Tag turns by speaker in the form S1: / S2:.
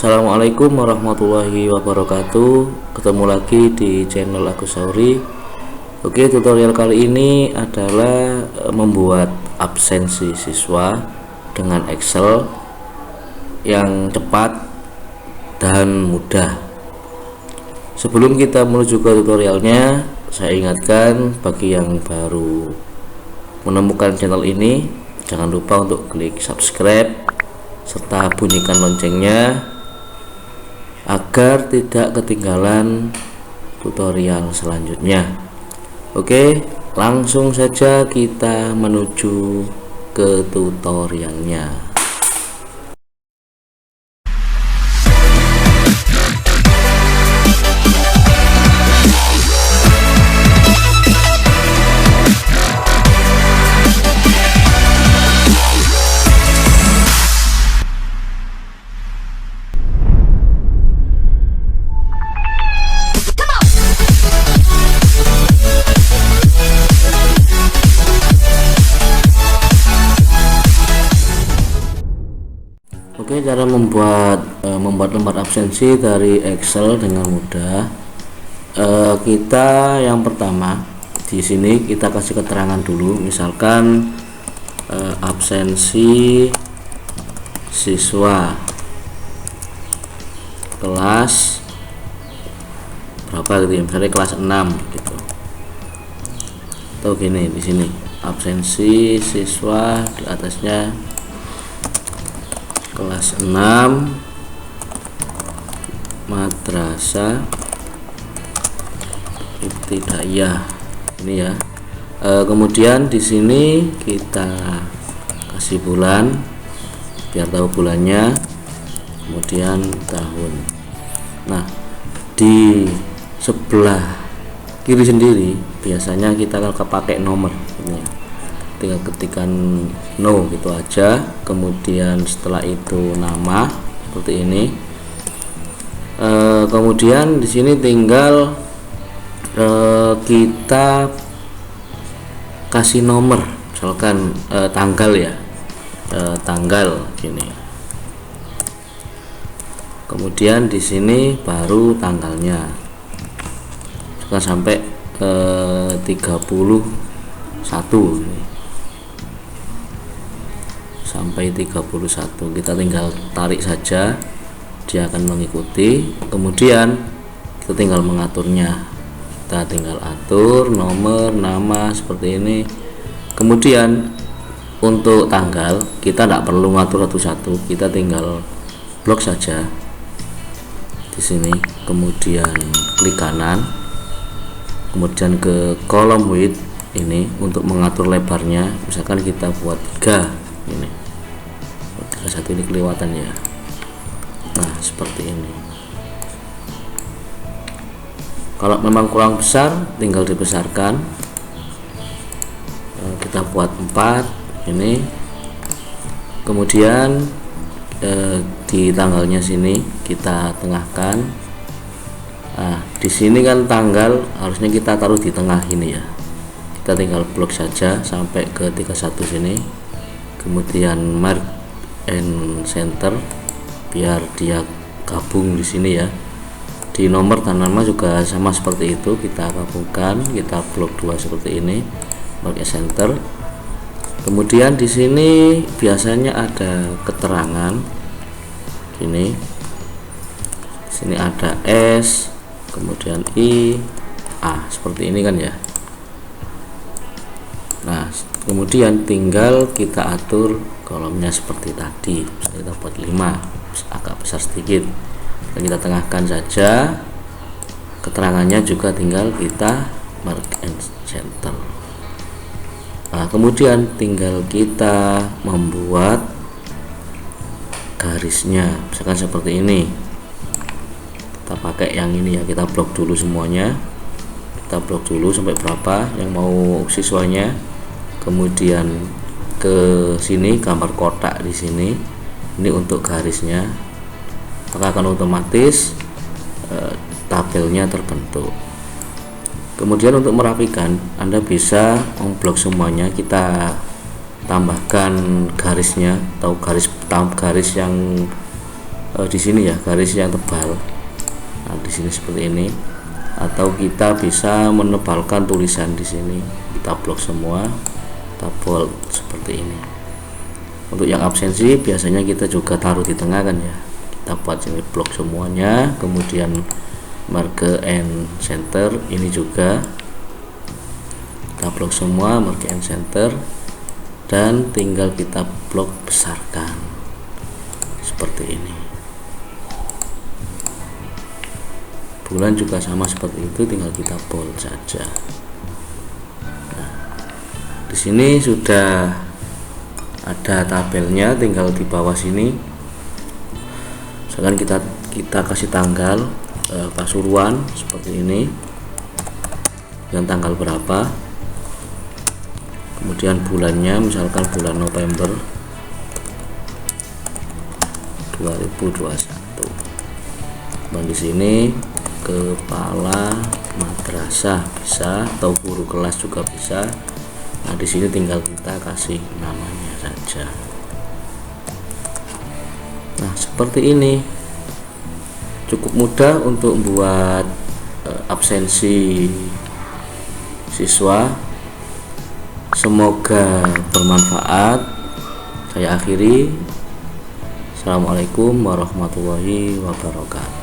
S1: Assalamualaikum warahmatullahi wabarakatuh. Ketemu lagi di channel Agus Sauri. Oke, tutorial kali ini adalah membuat absensi siswa dengan Excel yang cepat dan mudah. Sebelum kita menuju ke tutorialnya, saya ingatkan bagi yang baru menemukan channel ini, jangan lupa untuk klik subscribe serta bunyikan loncengnya agar tidak ketinggalan tutorial selanjutnya. Oke, langsung saja kita menuju ke tutorialnya. Oke, cara membuat lembar absensi dari Excel dengan mudah. Kita yang pertama di sini kita kasih keterangan dulu, misalkan absensi siswa kelas berapa gitu ya, misalnya kelas 6 gitu. Atau gini di sini, absensi siswa di atasnya kelas 6 madrasah ibtidaiyah ini ya. Kemudian di sini kita kasih bulan biar tahu bulannya, kemudian tahun. Nah, di sebelah kiri sendiri biasanya kita kalau pakai nomor ini ya, tinggal ketikkan no gitu aja, kemudian setelah itu nama seperti ini. Kemudian di sini tinggal kita kasih nomor, misalkan tanggal ya, tanggal gini. Kemudian di sini baru tanggalnya, sampai 31 ini. Sampai 31 kita tinggal tarik saja, dia akan mengikuti. Kemudian kita tinggal mengaturnya, kita tinggal atur nomor, nama seperti ini. Kemudian untuk tanggal kita tidak perlu ngatur satu-satu, kita tinggal blok saja di sini, kemudian klik kanan, kemudian ke kolom width ini untuk mengatur lebarnya. Misalkan kita buat 3 ini, satu ini kelewatan ya. Nah, seperti ini. Kalau memang kurang besar tinggal dibesarkan. Kita buat 4 ini. Kemudian di tanggalnya sini kita tengahkan. Nah, di sini kan tanggal harusnya kita taruh di tengah ini ya. Kita tinggal blok saja sampai ke 31 sini. Kemudian mark and center biar dia gabung di sini ya. Di nomor dan nama juga sama seperti itu, kita gabungkan, kita blok 2 seperti ini, mark and center. Kemudian di sini biasanya ada keterangan ini. Di sini ada S, kemudian I, A seperti ini kan ya. Nah, kemudian tinggal kita atur kolomnya seperti tadi. Misalnya kita buat 5, agak besar sedikit, dan kita tengahkan saja. Keterangannya juga tinggal kita mark and center. Nah, kemudian tinggal kita membuat garisnya, misalkan seperti ini. Kita pakai yang ini ya, kita blok dulu semuanya. Kita blok dulu sampai berapa yang mau siswanya. Kemudian ke sini gambar kotak di sini, ini untuk garisnya, maka akan otomatis tabelnya terbentuk. Kemudian untuk merapikan, Anda bisa memblok semuanya, kita tambahkan garisnya atau garis yang di sini ya, garis yang tebal. Nah, di sini seperti ini. Atau kita bisa menebalkan tulisan di sini, kita blok semua, kita bold seperti ini. Untuk yang absensi biasanya kita juga taruh di tengah kan ya, kita buat sini blok semuanya, kemudian marge and center. Ini juga kita blok semua, marge and center, dan tinggal kita blok besarkan seperti ini. Bulan juga sama seperti itu, tinggal kita bold saja. Nah, di sini sudah ada tabelnya, tinggal di bawah sini. Sekarang kita kasih tanggal Pasuruan seperti ini, dan tanggal berapa, kemudian bulannya, misalkan bulan November 2021. Dan di sini kepala madrasah bisa, atau guru kelas juga bisa. Nah, di sini tinggal kita kasih namanya saja. Nah, seperti ini, cukup mudah untuk membuat absensi siswa. Semoga bermanfaat. Saya akhiri. Assalamualaikum warahmatullahi wabarakatuh.